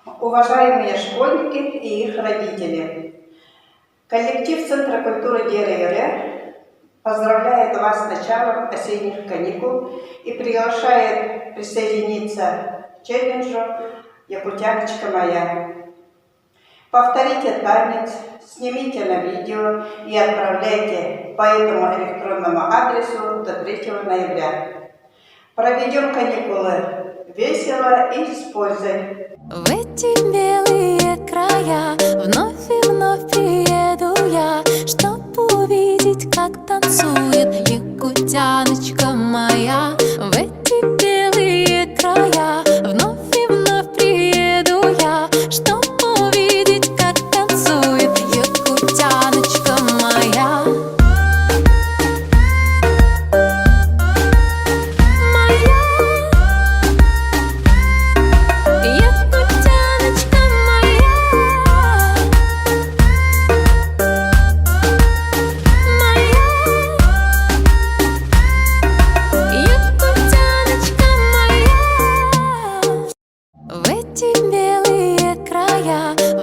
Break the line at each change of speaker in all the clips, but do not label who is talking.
Уважаемые школьники и их родители, коллектив Центра культуры ДР поздравляет вас с началом осенних каникул и приглашает присоединиться к челленджу «Якутяночка моя». Повторите танец, снимите на видео и отправляйте по этому электронному адресу до 3 ноября. Проведем каникулы весело и с пользой.
В эти белые края вновь и вновь приеду я, чтоб увидеть, как танцует якутяночка моя. В эти белые края вновь и вновь приеду я, чтоб увидеть, как танцует якутяночка моя.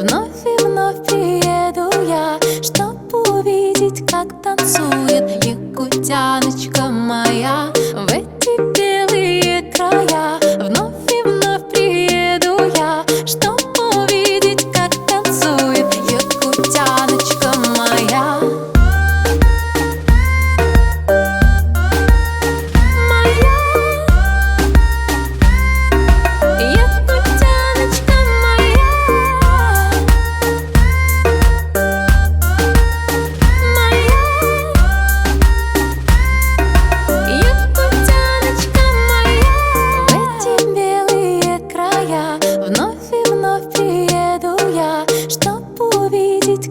Вновь и вновь приеду я, чтоб увидеть, как танцует якутяночка моя. В эти белые края вновь и вновь приеду я, чтоб увидеть, как танцует якутяночка моя.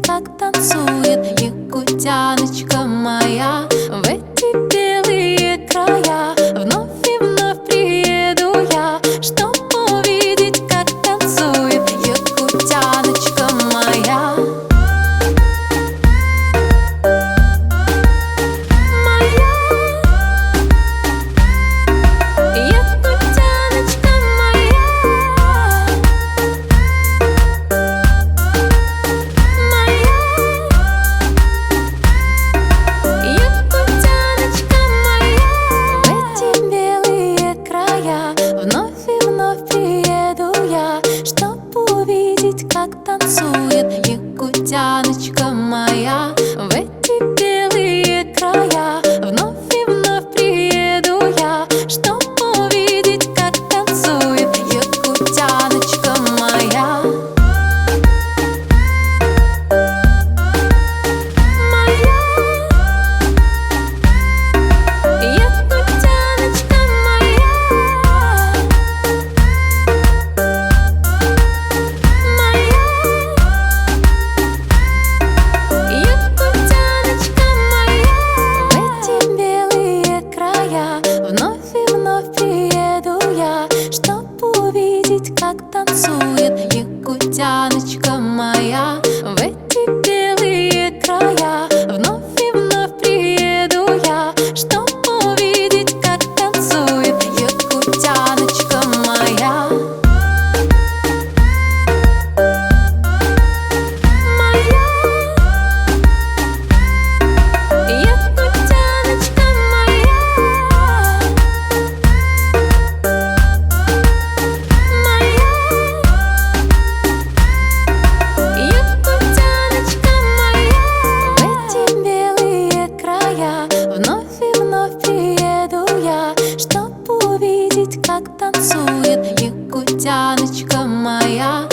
Как танцует якутяночка моя. В эти белые края вновь и вновь приеду я, чтоб увидеть, как танцует якутяночка моя. Как танцует якутяночка моя. В эти белые края вновь и вновь приеду я, чтоб увидеть, как танцует якутяночка моя. Вновь и вновь приеду я, чтоб увидеть, как танцует якутяночка моя. В эти белые края вновь и вновь приеду я, чтоб увидеть, как танцует якутяночка моя. Как танцует якутяночка моя.